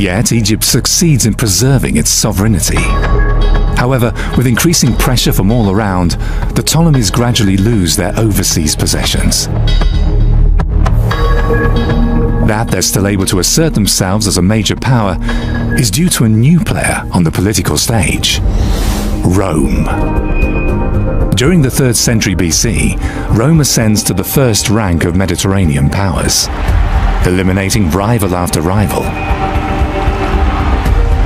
Yet Egypt succeeds in preserving its sovereignty. However, with increasing pressure from all around, the Ptolemies gradually lose their overseas possessions. That they're still able to assert themselves as a major power is due to a new player on the political stage: Rome. During the 3rd century BC, Rome ascends to the first rank of Mediterranean powers, eliminating rival after rival.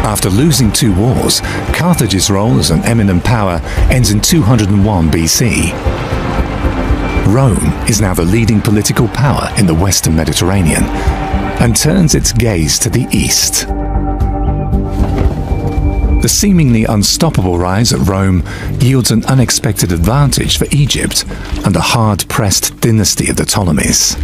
After losing 2 wars, Carthage's role as an eminent power ends in 201 BC. Rome is now the leading political power in the Western Mediterranean and turns its gaze to the east. The seemingly unstoppable rise of Rome yields an unexpected advantage for Egypt and the hard-pressed dynasty of the Ptolemies.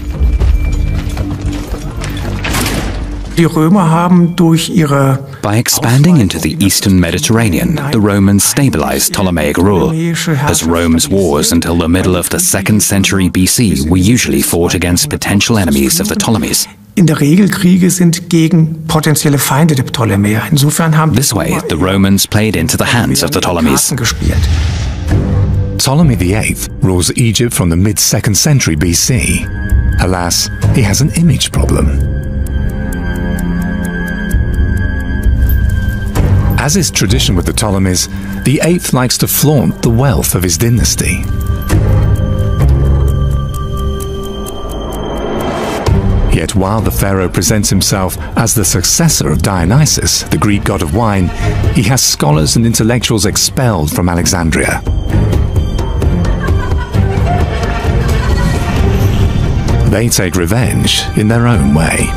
By expanding into the eastern Mediterranean, the Romans stabilized Ptolemaic rule, as Rome's wars until the middle of the 2nd century BC were usually fought against potential enemies of the Ptolemies. In der Regel Kriege sind gegen potenzielle Feinde der Ptolemäer. Insofern haben This way, the Romans played into the hands of the Ptolemies. Ptolemy VIII rules Egypt from the mid-2nd century BC. Alas, he has an image problem. As is tradition with the Ptolemies, the VIII likes to flaunt the wealth of his dynasty. Yet while the pharaoh presents himself as the successor of Dionysus, the Greek god of wine, he has scholars and intellectuals expelled from Alexandria. They take revenge in their own way.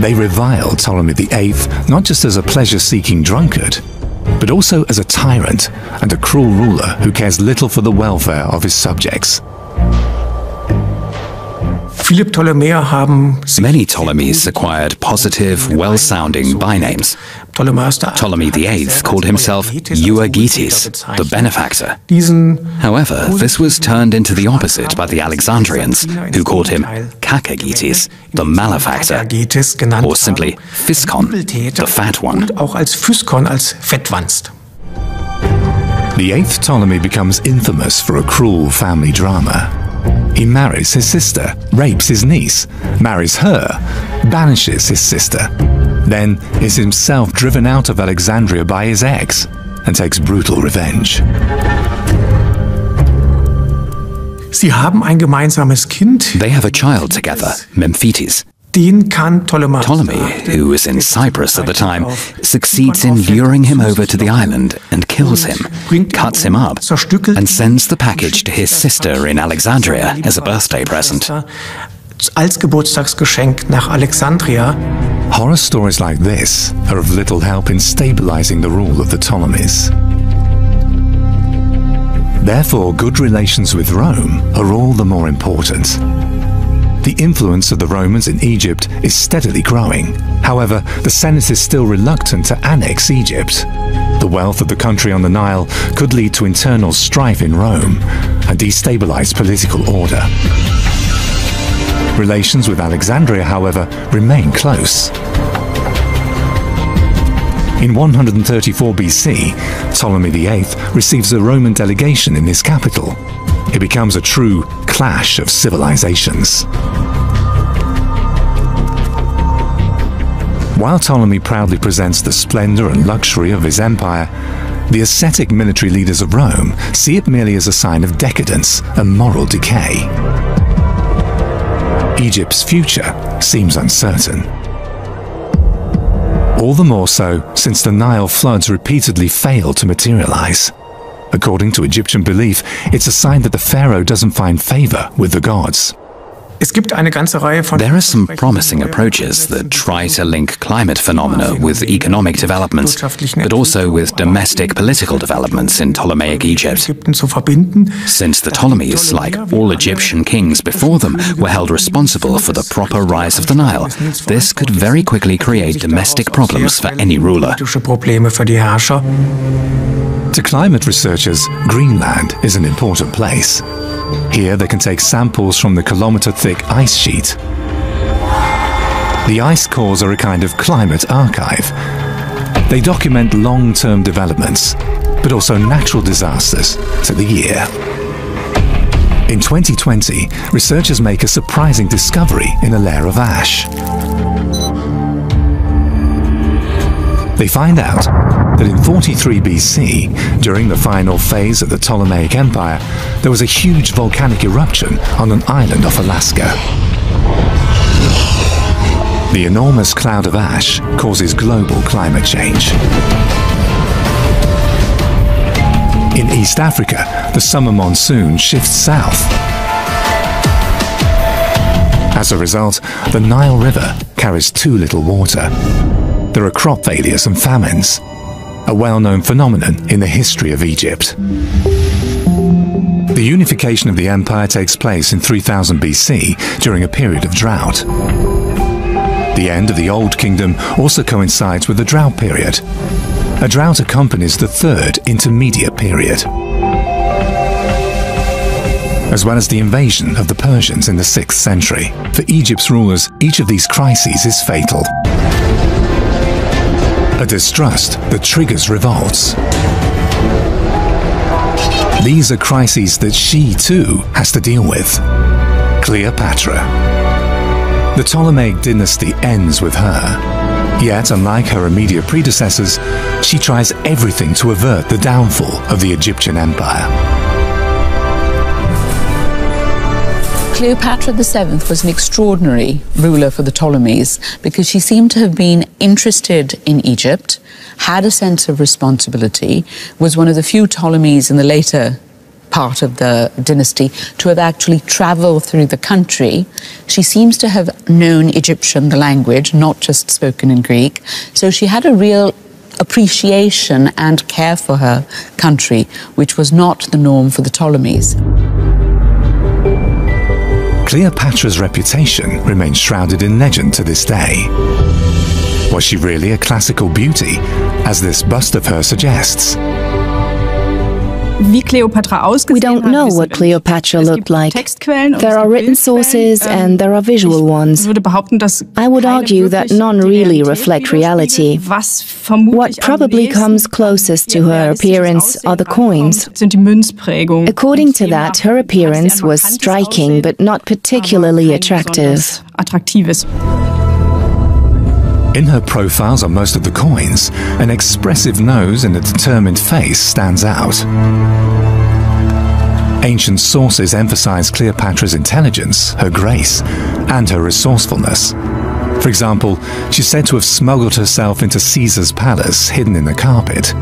They revile Ptolemy VIII not just as a pleasure-seeking drunkard, but also as a tyrant and a cruel ruler who cares little for the welfare of his subjects. Many Ptolemies acquired positive, well-sounding bynames. Ptolemy VIII called himself Euergetes, the benefactor. However, this was turned into the opposite by the Alexandrians, who called him Kakagetes, the malefactor, or simply Physcon, the fat one. The 8th Ptolemy becomes infamous for a cruel family drama. He marries his sister, rapes his niece, marries her, banishes his sister, then is himself driven out of Alexandria by his ex and takes brutal revenge. Sie haben ein gemeinsames Kind. They have a child together, Memphites. Ptolemy, who was in Cyprus at the time, succeeds in luring him over to the island and kills him, cuts him up, and sends the package to his sister in Alexandria as a birthday present. Als Geburtstagsgeschenk nach Alexandria. Horror stories like this are of little help in stabilizing the rule of the Ptolemies. Therefore, good relations with Rome are all the more important. The influence of the Romans in Egypt is steadily growing. However, the Senate is still reluctant to annex Egypt. The wealth of the country on the Nile could lead to internal strife in Rome and destabilize political order. Relations with Alexandria, however, remain close. In 134 BC, Ptolemy VIII receives a Roman delegation in his capital. It becomes a true clash of civilizations. While Ptolemy proudly presents the splendor and luxury of his empire, the ascetic military leaders of Rome see it merely as a sign of decadence and moral decay. Egypt's future seems uncertain. All the more so since the Nile floods repeatedly fail to materialize. According to Egyptian belief, it's a sign that the pharaoh doesn't find favor with the gods. There are some promising approaches that try to link climate phenomena with economic developments, but also with domestic political developments in Ptolemaic Egypt. Since the Ptolemies, like all Egyptian kings before them, were held responsible for the proper rise of the Nile, this could very quickly create domestic problems for any ruler. To climate researchers, Greenland is an important place. Here they can take samples from the kilometer-thick ice sheet. The ice cores are a kind of climate archive. They document long-term developments, but also natural disasters to the year. In 2020, researchers make a surprising discovery in a layer of ash. They find out that in 43 BC, during the final phase of the Ptolemaic Empire, there was a huge volcanic eruption on an island off Alaska. The enormous cloud of ash causes global climate change. In East Africa, the summer monsoon shifts south. As a result, the Nile River carries too little water. There are crop failures and famines, a well-known phenomenon in the history of Egypt. The unification of the empire takes place in 3000 BC during a period of drought. The end of the Old Kingdom also coincides with the drought period. A drought accompanies the third intermediate period, as well as the invasion of the Persians in the 6th century. For Egypt's rulers, each of these crises is fatal. A distrust that triggers revolts. These are crises that she too has to deal with. Cleopatra. The Ptolemaic dynasty ends with her. Yet, unlike her immediate predecessors, she tries everything to avert the downfall of the Egyptian empire. Cleopatra VII was an extraordinary ruler for the Ptolemies because she seemed to have been interested in Egypt, had a sense of responsibility, was one of the few Ptolemies in the later part of the dynasty to have actually travelled through the country. She seems to have known Egyptian, the language, not just spoken in Greek. So she had a real appreciation and care for her country, which was not the norm for the Ptolemies. Cleopatra's reputation remains shrouded in legend to this day. Was she really a classical beauty, as this bust of her suggests? We don't know what Cleopatra looked like. There are written sources and there are visual ones. I would argue that none really reflect reality. What probably comes closest to her appearance are the coins. According to that, her appearance was striking but not particularly attractive. In her profiles on most of the coins, an expressive nose and a determined face stands out. Ancient sources emphasize Cleopatra's intelligence, her grace, and her resourcefulness. For example, she's said to have smuggled herself into Caesar's palace, hidden in the carpet.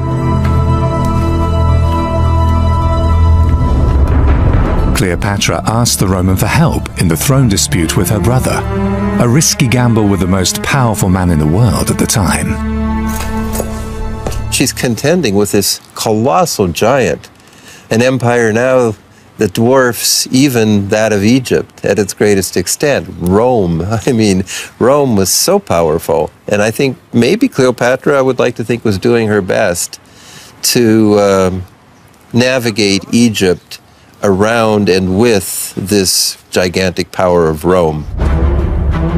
Cleopatra asked the Roman for help in the throne dispute with her brother, a risky gamble with the most powerful man in the world at the time. She's contending with this colossal giant, an empire now that dwarfs even that of Egypt at its greatest extent, Rome. I mean, Rome was so powerful, and I think maybe Cleopatra, I would like to think, was doing her best to navigate Egypt around and with this gigantic power of Rome.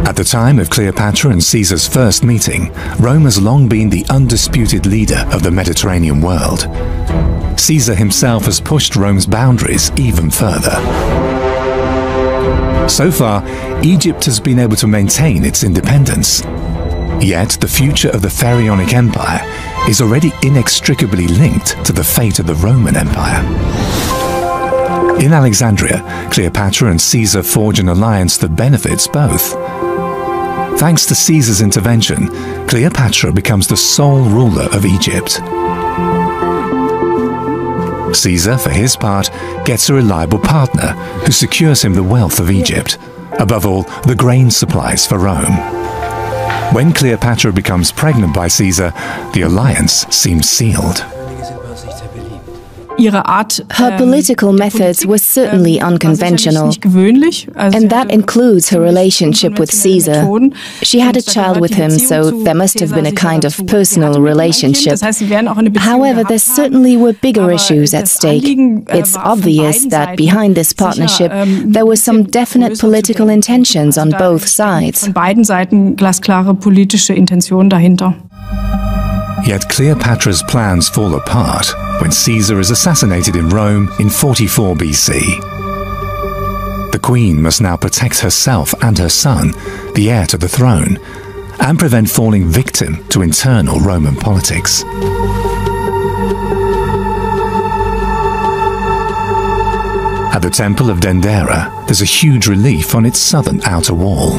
At the time of Cleopatra and Caesar's first meeting, Rome has long been the undisputed leader of the Mediterranean world. Caesar himself has pushed Rome's boundaries even further. So far, Egypt has been able to maintain its independence. Yet, the future of the Pharaonic Empire is already inextricably linked to the fate of the Roman Empire. In Alexandria, Cleopatra and Caesar forge an alliance that benefits both. Thanks to Caesar's intervention, Cleopatra becomes the sole ruler of Egypt. Caesar, for his part, gets a reliable partner who secures him the wealth of Egypt, above all, the grain supplies for Rome. When Cleopatra becomes pregnant by Caesar, the alliance seems sealed. Her political methods were certainly unconventional, and that includes her relationship with Caesar. She had a child with him, so there must have been a kind of personal relationship. However, there certainly were bigger issues at stake. It's obvious that behind this partnership, there were some definite political intentions on both sides. Yet Cleopatra's plans fall apart when Caesar is assassinated in Rome in 44 BC. The queen must now protect herself and her son, the heir to the throne, and prevent falling victim to internal Roman politics. At the Temple of Dendera, there's a huge relief on its southern outer wall.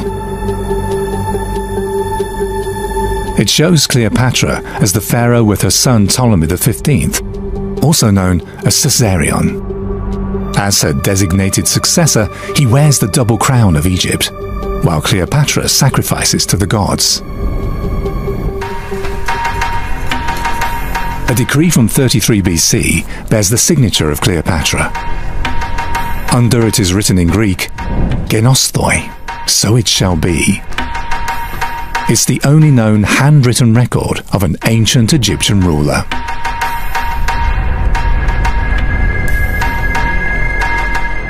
It shows Cleopatra as the pharaoh with her son Ptolemy XV, also known as Caesarion. As her designated successor, he wears the double crown of Egypt, while Cleopatra sacrifices to the gods. A decree from 33 BC bears the signature of Cleopatra. Under it is written in Greek, "Genosthoi, so it shall be." It's the only known handwritten record of an ancient Egyptian ruler.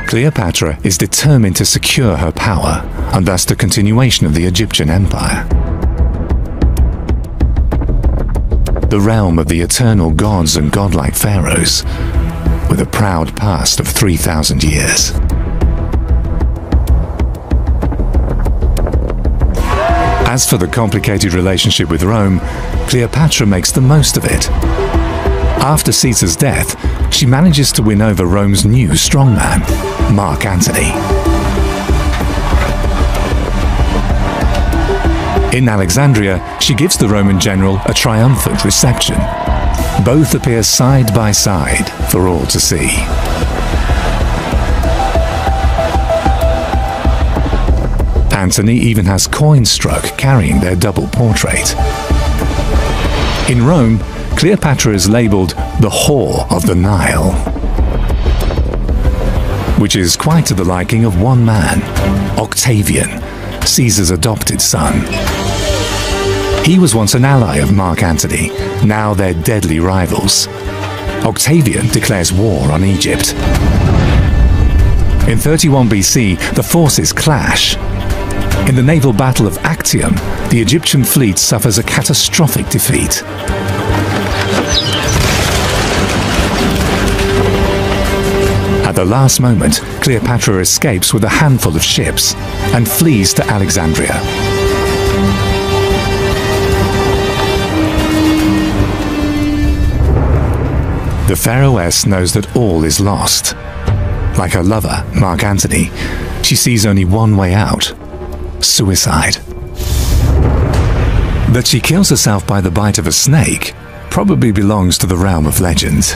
Cleopatra is determined to secure her power, and thus the continuation of the Egyptian empire. The realm of the eternal gods and godlike pharaohs, with a proud past of 3,000 years. As for the complicated relationship with Rome, Cleopatra makes the most of it. After Caesar's death, she manages to win over Rome's new strongman, Mark Antony. In Alexandria, she gives the Roman general a triumphant reception. Both appear side by side for all to see. Antony even has coins struck carrying their double portrait. In Rome, Cleopatra is labelled the whore of the Nile, which is quite to the liking of one man, Octavian, Caesar's adopted son. He was once an ally of Mark Antony, now they're deadly rivals. Octavian declares war on Egypt. In 31 BC, the forces clash. In the naval battle of Actium, the Egyptian fleet suffers a catastrophic defeat. At the last moment, Cleopatra escapes with a handful of ships and flees to Alexandria. The pharaohess knows that all is lost. Like her lover, Mark Antony, she sees only one way out: suicide. That she kills herself by the bite of a snake probably belongs to the realm of legend.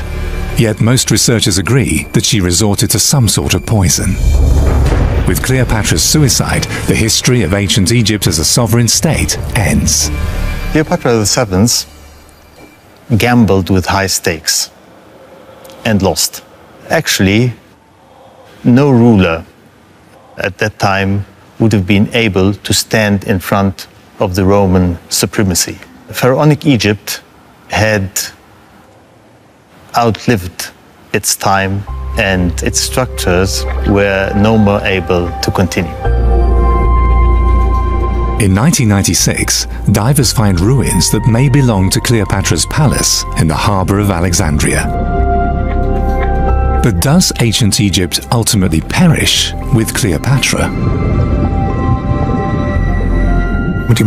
Yet most researchers agree that she resorted to some sort of poison. With Cleopatra's suicide, the history of ancient Egypt as a sovereign state ends. Cleopatra VII gambled with high stakes and lost. Actually, no ruler at that time would have been able to stand in front of the Roman supremacy. Pharaonic Egypt had outlived its time, and its structures were no more able to continue. In 1996, divers find ruins that may belong to Cleopatra's palace in the harbour of Alexandria. But does ancient Egypt ultimately perish with Cleopatra? With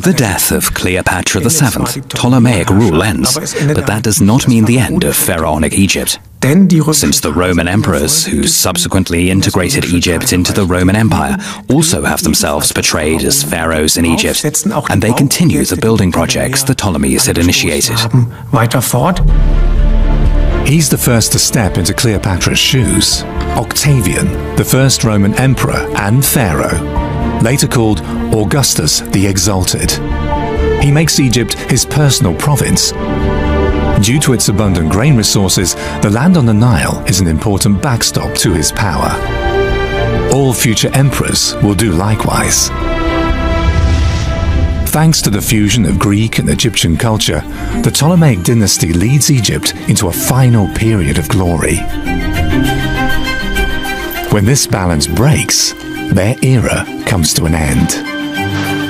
the death of Cleopatra VII, Ptolemaic rule ends, but that does not mean the end of Pharaonic Egypt. Since the Roman emperors, who subsequently integrated Egypt into the Roman Empire, also have themselves portrayed as pharaohs in Egypt, and they continue the building projects the Ptolemies had initiated. He's the first to step into Cleopatra's shoes, Octavian, the first Roman emperor and pharaoh, later called Augustus the Exalted. He makes Egypt his personal province. Due to its abundant grain resources, the land on the Nile is an important backstop to his power. All future emperors will do likewise. Thanks to the fusion of Greek and Egyptian culture, the Ptolemaic dynasty leads Egypt into a final period of glory. When this balance breaks, their era comes to an end.